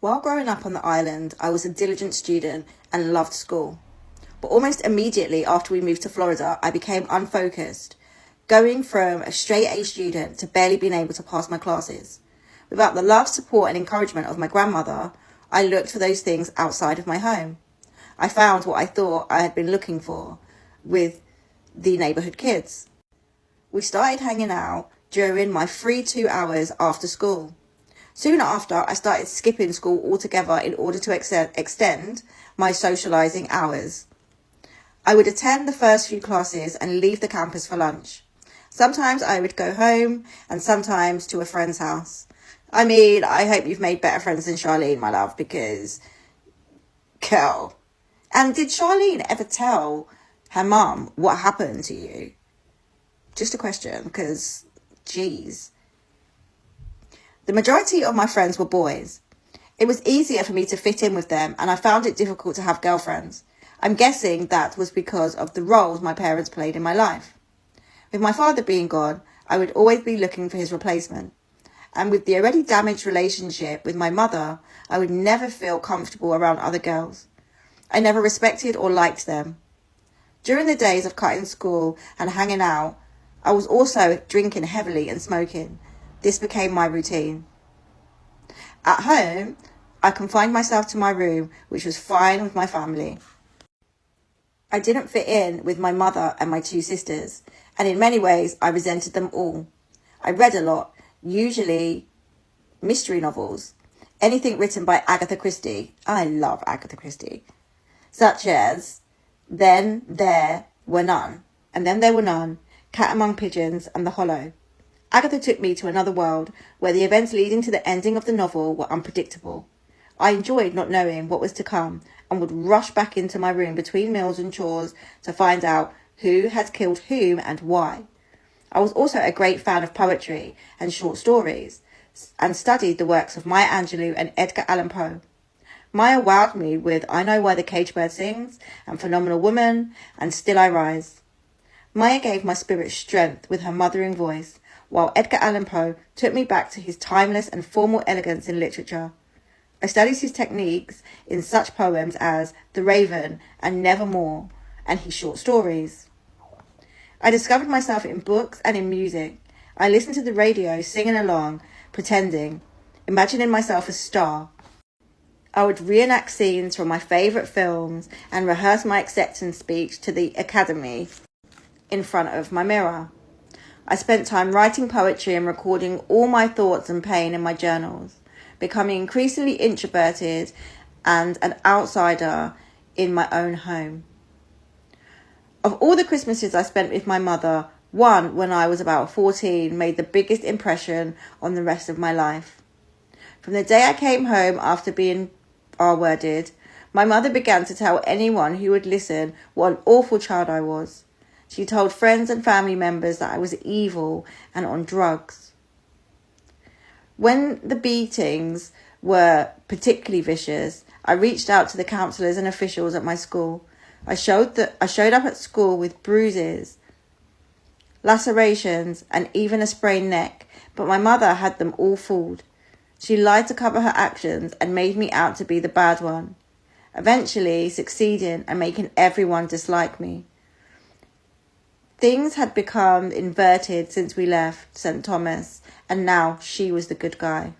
While growing up on the island, I was a diligent student and loved school. But almost immediately after we moved to Florida, I became unfocused, going from a straight A student to barely being able to pass my classes. Without the love, support, and encouragement of my grandmother, I looked for those things outside of my home. I found what I thought I had been looking for with the neighbourhood kids. We started hanging out during my free 2 hours after school. Soon after, I started skipping school altogether in order to extend my socialising hours. I would attend the first few classes and leave the campus for lunch. Sometimes I would go home and sometimes to a friend's house. I mean, I hope you've made better friends than Charlene, my love, because, girl. And did Charlene ever tell her mum what happened to you? Just a question, because, geez. The majority of my friends were boys. It was easier for me to fit in with them, and I found it difficult to have girlfriends. I'm guessing that was because of the roles my parents played in my life. With my father being gone, I would always be looking for his replacement. And with the already damaged relationship with my mother, I would never feel comfortable around other girls. I never respected or liked them. During the days of cutting school and hanging out, I was also drinking heavily and smoking. This became my routine. At home, I confined myself to my room, which was fine with my family. I didn't fit in with my mother and my two sisters, and in many ways, I resented them all. I read a lot, usually mystery novels, anything written by Agatha Christie. I love Agatha Christie. Such as Then There Were None, and Then There Were None, Cat Among Pigeons, and The Hollow. Agatha took me to another world where the events leading to the ending of the novel were unpredictable. I enjoyed not knowing what was to come and would rush back into my room between meals and chores to find out who had killed whom and why. I was also a great fan of poetry and short stories and studied the works of Maya Angelou and Edgar Allan Poe. Maya wowed me with I Know Why the Caged Bird Sings and Phenomenal Woman and Still I Rise. Maya gave my spirit strength with her mothering voice, while Edgar Allan Poe took me back to his timeless and formal elegance in literature. I studied his techniques in such poems as The Raven and Nevermore, and his short stories. I discovered myself in books and in music. I listened to the radio, singing along, pretending, imagining myself a star. I would reenact scenes from my favourite films and rehearse my acceptance speech to the Academy in front of my mirror. I spent time writing poetry and recording all my thoughts and pain in my journals, becoming increasingly introverted and an outsider in my own home. Of all the Christmases I spent with my mother, one when I was about 14 made the biggest impression on the rest of my life. From the day I came home after being R-worded, my mother began to tell anyone who would listen what an awful child I was. She told friends and family members that I was evil and on drugs. When the beatings were particularly vicious, I reached out to the counsellors and officials at my school. I showed up at school with bruises, lacerations, and even a sprained neck, but my mother had them all fooled. She lied to cover her actions and made me out to be the bad one, eventually succeeding and making everyone dislike me. Things had become inverted since we left St. Thomas, and now she was the good guy.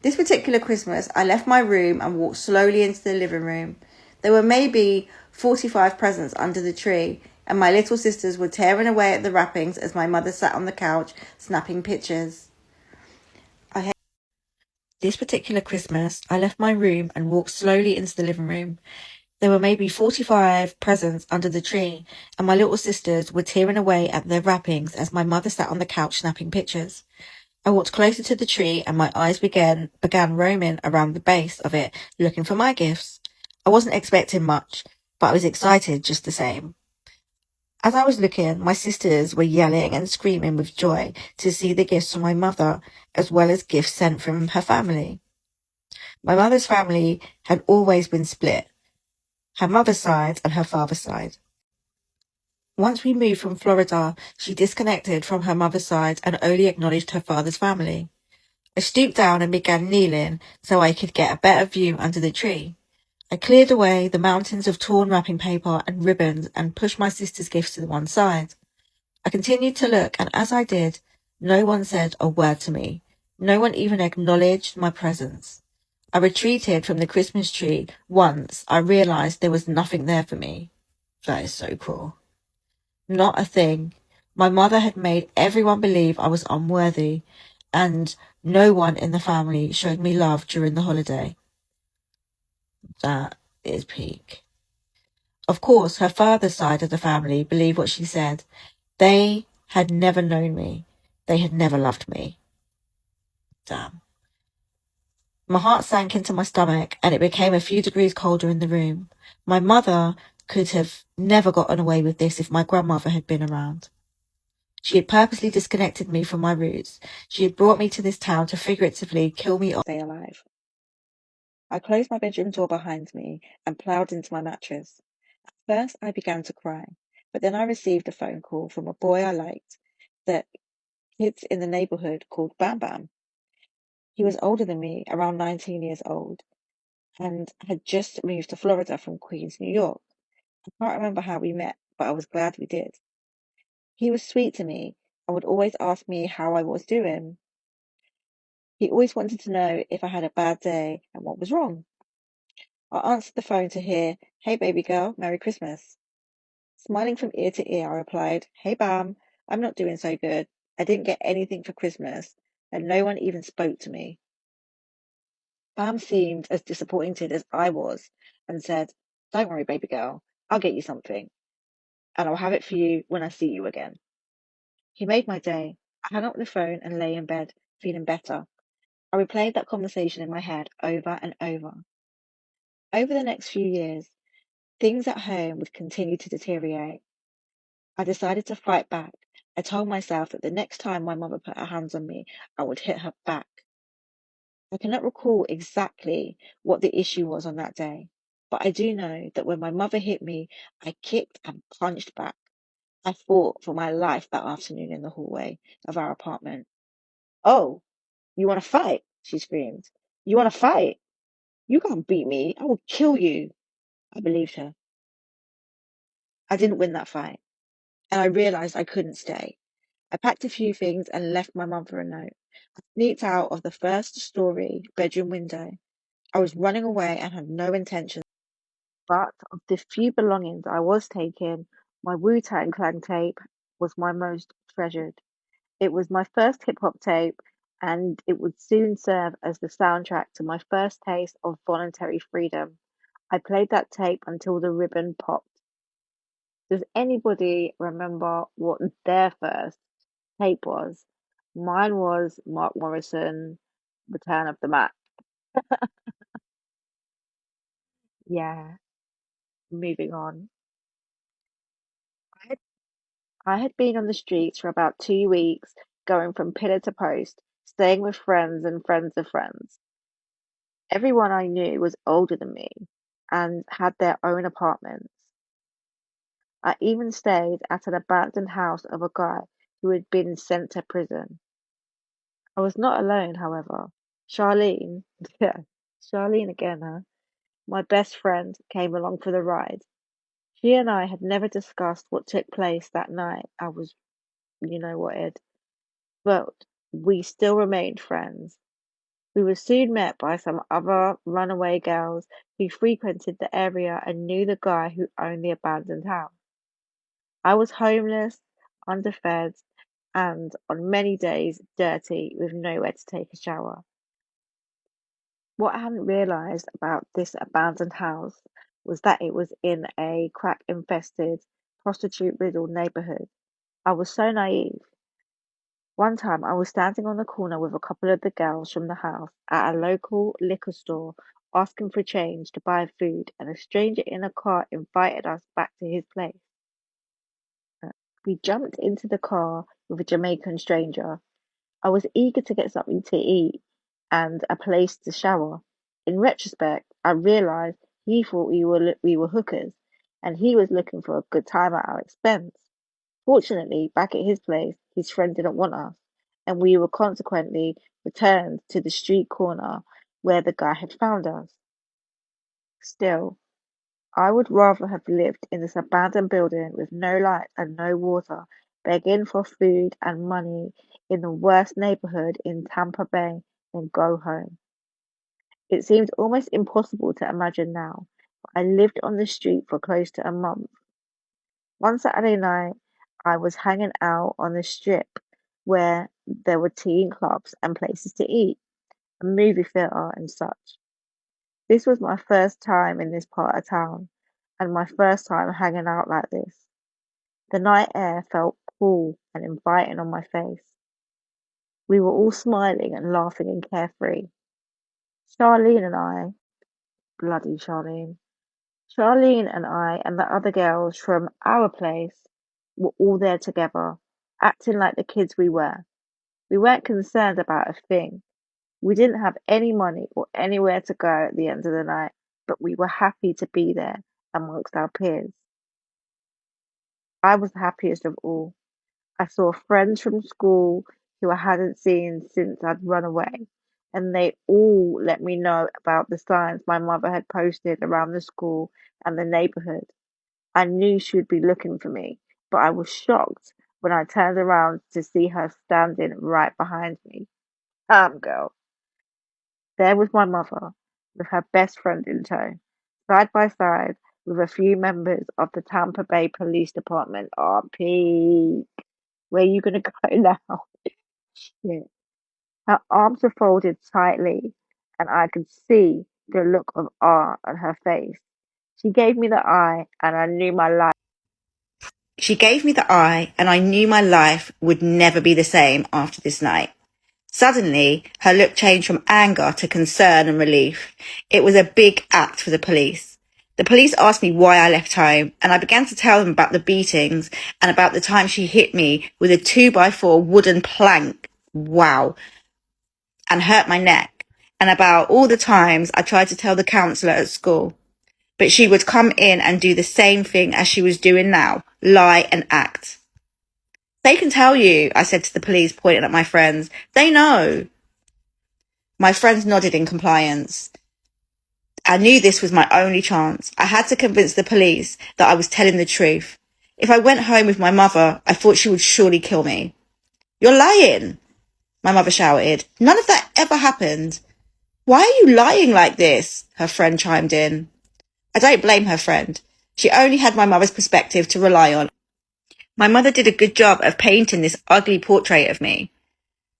This particular Christmas, I left my room and walked slowly into the living room. There were maybe 45 presents under the tree, and my little sisters were tearing away at the wrappings as my mother sat on the couch, snapping pictures. This particular Christmas, I left my room and walked slowly into the living room. There were maybe 45 presents under the tree, and my little sisters were tearing away at their wrappings as my mother sat on the couch snapping pictures. I walked closer to the tree and my eyes began roaming around the base of it, looking for my gifts. I wasn't expecting much, but I was excited just the same. As I was looking, my sisters were yelling and screaming with joy to see the gifts from my mother, as well as gifts sent from her family. My mother's family had always been split, her mother's side and her father's side. Once we moved from Florida, she disconnected from her mother's side and only acknowledged her father's family. I stooped down and began kneeling so I could get a better view under the tree. I cleared away the mountains of torn wrapping paper and ribbons and pushed my sister's gifts to the one side. I continued to look, and as I did, no one said a word to me. No one even acknowledged my presence. I retreated from the Christmas tree once I realized there was nothing there for me. That is so cruel. Not a thing. My mother had made everyone believe I was unworthy, and no one in the family showed me love during the holiday. That is peak. Of course, her father's side of the family believed what she said. They had never known me. They had never loved me. Damn. My heart sank into my stomach and it became a few degrees colder in the room. My mother could have never gotten away with this if my grandmother had been around. She had purposely disconnected me from my roots. She had brought me to this town to figuratively kill me or stay alive. I closed my bedroom door behind me and ploughed into my mattress. At first I began to cry, but then I received a phone call from a boy I liked that kids in the neighborhood called Bam Bam. He was older than me, around 19 years old, and had just moved to Florida from Queens, New York. I can't remember how we met, but I was glad we did. He was sweet to me and would always ask me how I was doing. He always wanted to know if I had a bad day and what was wrong. I answered the phone to hear, "Hey baby girl, Merry Christmas." Smiling from ear to ear, I replied, "Hey Bam, I'm not doing so good. I didn't get anything for Christmas, and no one even spoke to me." Bam seemed as disappointed as I was and said, "Don't worry, baby girl, I'll get you something, and I'll have it for you when I see you again." He made my day. I hung up the phone and lay in bed, feeling better. I replayed that conversation in my head over and over. Over the next few years, things at home would continue to deteriorate. I decided to fight back. I told myself that the next time my mother put her hands on me, I would hit her back. I cannot recall exactly what the issue was on that day, but I do know that when my mother hit me, I kicked and punched back. I fought for my life that afternoon in the hallway of our apartment. "Oh, you want to fight?" she screamed. "You want to fight? You can't beat me. I will kill you." I believed her. I didn't win that fight, and I realized I couldn't stay. I packed a few things and left my mother a note. I sneaked out of the first story bedroom window. I was running away and had no intention. But of the few belongings I was taking, my Wu-Tang Clan tape was my most treasured. It was my first hip hop tape, and it would soon serve as the soundtrack to my first taste of voluntary freedom. I played that tape until the ribbon popped. Does anybody remember what their first tape was? Mine was Mark Morrison, Return of the Mac. Yeah, moving on. I had, I had been on the streets for about 2 weeks, going from pillar to post, staying with friends and friends of friends. Everyone I knew was older than me and had their own apartments. I even stayed at an abandoned house of a guy who had been sent to prison. I was not alone, however. Charlene, yeah, Charlene again, huh? My best friend came along for the ride. She and I had never discussed what took place that night. I was, you know what, Ed? But we still remained friends. We were soon met by some other runaway girls who frequented the area and knew the guy who owned the abandoned house. I was homeless, underfed, and on many days dirty with nowhere to take a shower. What I hadn't realised about this abandoned house was that it was in a crack infested, prostitute riddled neighbourhood. I was so naive. One time I was standing on the corner with a couple of the girls from the house at a local liquor store asking for change to buy food, and a stranger in a car invited us back to his place. We jumped into the car with a Jamaican stranger. I was eager to get something to eat and a place to shower. In retrospect, I realized he thought we were hookers, and he was looking for a good time at our expense. Fortunately, back at his place, his friend didn't want us, and we were consequently returned to the street corner where the guy had found us. Still, I would rather have lived in this abandoned building with no light and no water, begging for food and money in the worst neighborhood in Tampa Bay than go home. It seems almost impossible to imagine now. I lived on the street for close to a month. One Saturday night, I was hanging out on the strip where there were teen clubs and places to eat, a movie theater and such. This was my first time in this part of town, and my first time hanging out like this. The night air felt cool and inviting on my face. We were all smiling and laughing and carefree. Charlene and I, bloody Charlene and I and the other girls from our place were all there together, acting like the kids we were. We weren't concerned about a thing. We didn't have any money or anywhere to go at the end of the night, but we were happy to be there amongst our peers. I was the happiest of all. I saw friends from school who I hadn't seen since I'd run away, and they all let me know about the signs my mother had posted around the school and the neighborhood. I knew she would be looking for me, but I was shocked when I turned around to see her standing right behind me. Girl. There was my mother, with her best friend in tow, side by side with a few members of the Tampa Bay Police Department. Oh, Pete, where are you gonna go now? Shit. Her arms were folded tightly, and I could see the look of awe on her face. She gave me the eye, and I knew my life. She gave me the eye, and I knew my life would never be the same after this night. Suddenly, her look changed from anger to concern and relief. It was a big act for the police. The police asked me why I left home, and I began to tell them about the beatings and about the time she hit me with a 2x4 wooden plank. Wow. And hurt my neck. And about all the times I tried to tell the counsellor at school. But she would come in and do the same thing as she was doing now, lie and act. They can tell you, I said to the police, pointing at my friends. They know. My friends nodded in compliance. I knew this was my only chance. I had to convince the police that I was telling the truth. If I went home with my mother, I thought she would surely kill me. You're lying, my mother shouted. None of that ever happened. Why are you lying like this? Her friend chimed in. I don't blame her friend. She only had my mother's perspective to rely on. My mother did a good job of painting this ugly portrait of me.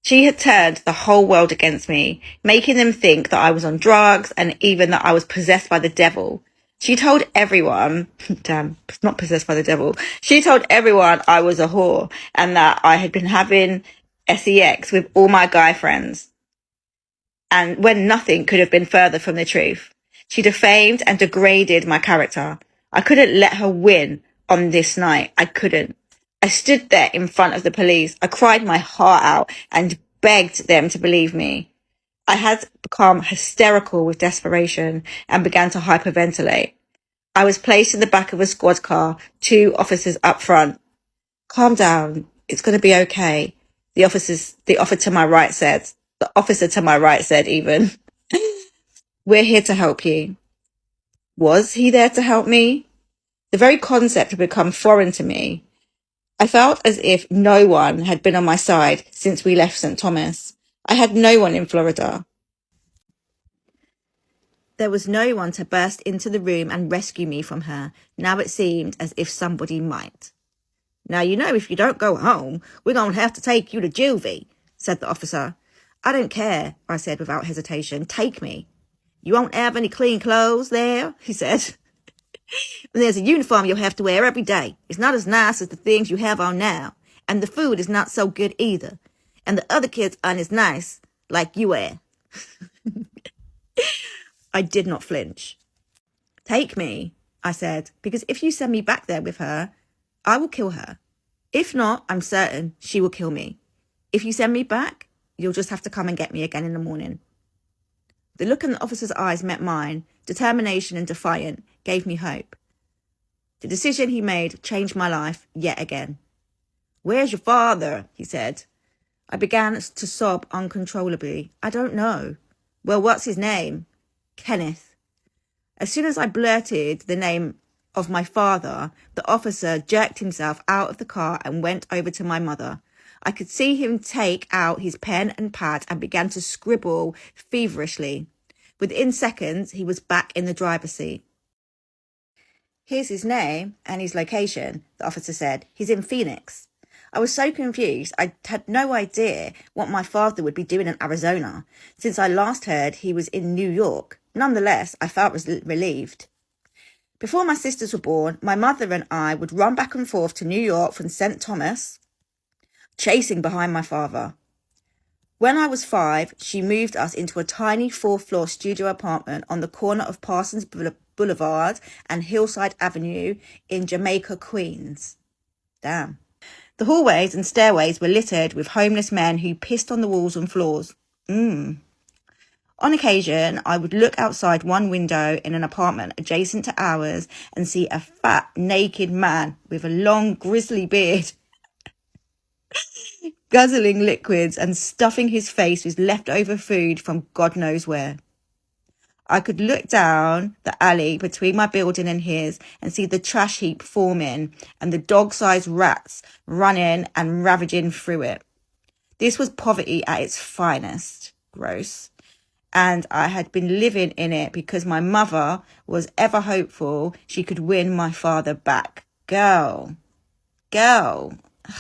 She had turned the whole world against me, making them think that I was on drugs and even that I was possessed by the devil. She told everyone, damn, not possessed by the devil. She told everyone I was a whore and that I had been having sex with all my guy friends. And when nothing could have been further from the truth. She defamed and degraded my character. I couldn't let her win on this night. I couldn't. I stood there in front of the police. I cried my heart out and begged them to believe me. I had become hysterical with desperation and began to hyperventilate. I was placed in the back of a squad car, 2 officers up front. Calm down. It's going to be okay. The officer to my right said. The officer to my right said even. We're here to help you. Was he there to help me? The very concept had become foreign to me. I felt as if no one had been on my side since we left St. Thomas. I had no one in Florida. There was no one to burst into the room and rescue me from her. Now it seemed as if somebody might. Now, you know, if you don't go home, we're going to have to take you to juvie, said the officer. I don't care, I said without hesitation. Take me. You won't have any clean clothes there, he said. There's a uniform you'll have to wear every day. It's not as nice as the things you have on now. And the food is not so good either. And the other kids aren't as nice like you are. I did not flinch. Take me, I said, because if you send me back there with her, I will kill her. If not, I'm certain she will kill me. If you send me back, you'll just have to come and get me again in the morning. The look in the officer's eyes met mine. Determination and defiant gave me hope. The decision he made changed my life yet again. Where's your father? He said. I began to sob uncontrollably. I don't know. Well, what's his name? Kenneth. As soon as I blurted the name of my father, the officer jerked himself out of the car and went over to my mother. I could see him take out his pen and pad and began to scribble feverishly. Within seconds, he was back in the driver's seat. Here's his name and his location, the officer said. He's in Phoenix. I was so confused, I had no idea what my father would be doing in Arizona, since I last heard he was in New York. Nonetheless, I felt relieved. Before my sisters were born, my mother and I would run back and forth to New York from St. Thomas, chasing behind my father. When I was 5, she moved us into a tiny 4th-floor studio apartment on the corner of Parsons Boulevard and Hillside Avenue in Jamaica, Queens. Damn. The hallways and stairways were littered with homeless men who pissed on the walls and floors. On occasion, I would look outside one window in an apartment adjacent to ours and see a fat, naked man with a long, grizzly beard guzzling liquids and stuffing his face with leftover food from God knows where. I could look down the alley between my building and his and see the trash heap forming and the dog-sized rats running and ravaging through it. This was poverty at its finest. Gross. And I had been living in it because my mother was ever hopeful she could win my father back. Girl.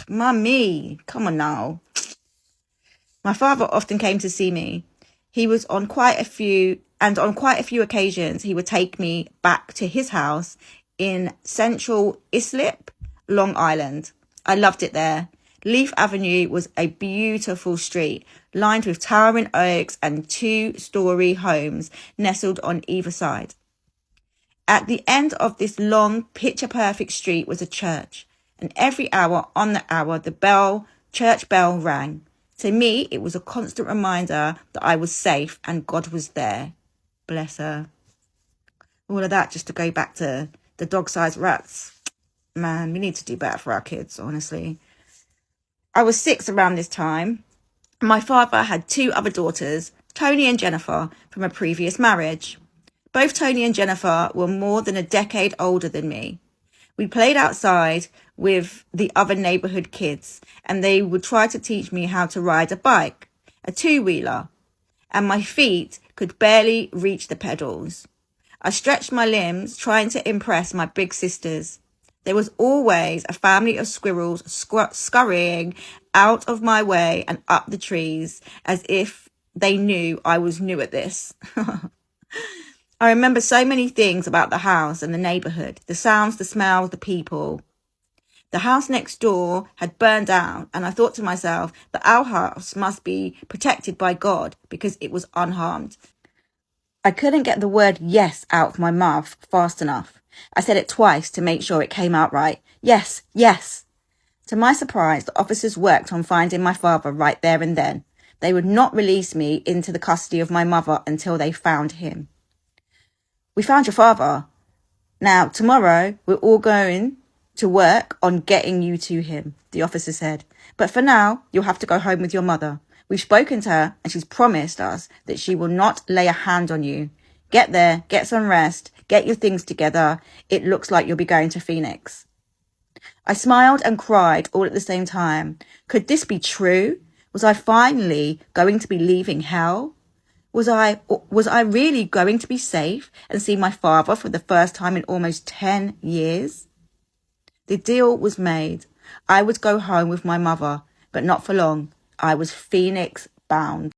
Mummy, come on now. My father often came to see me. He was on quite a few occasions, he would take me back to his house in central Islip, Long Island. I loved it there. Leaf Avenue was a beautiful street, lined with towering oaks and 2-story homes nestled on either side. At the end of this long, picture-perfect street was a church, and every hour on the hour, the church bell rang. To me, it was a constant reminder that I was safe and God was there. Bless her. All of that just to go back to the dog-sized rats. Man, we need to do better for our kids, honestly. I was 6 around this time. My father had 2 other daughters, Tony and Jennifer, from a previous marriage. Both Tony and Jennifer were more than a decade older than me. We played outside with the other neighborhood kids, and they would try to teach me how to ride a bike, a 2-wheeler, and my feet could barely reach the pedals. I stretched my limbs trying to impress my big sisters. There was always a family of squirrels scurrying out of my way and up the trees as if they knew I was new at this. I remember so many things about the house and the neighborhood, the sounds, the smells, the people. The house next door had burned down, and I thought to myself that our house must be protected by God because it was unharmed. I couldn't get the word yes out of my mouth fast enough. I said it twice to make sure it came out right. Yes, yes. To my surprise, the officers worked on finding my father right there and then. They would not release me into the custody of my mother until they found him. We found your father. Now, tomorrow, we're all going to work on getting you to him, the officer said. But for now, you'll have to go home with your mother. We've spoken to her and she's promised us that she will not lay a hand on you. Get there, get some rest, get your things together. It looks like you'll be going to Phoenix. I smiled and cried all at the same time. Could this be true? Was I finally going to be leaving hell? Was I really going to be safe and see my father for the first time in almost 10 years? The deal was made. I would go home with my mother, but not for long. I was Phoenix bound.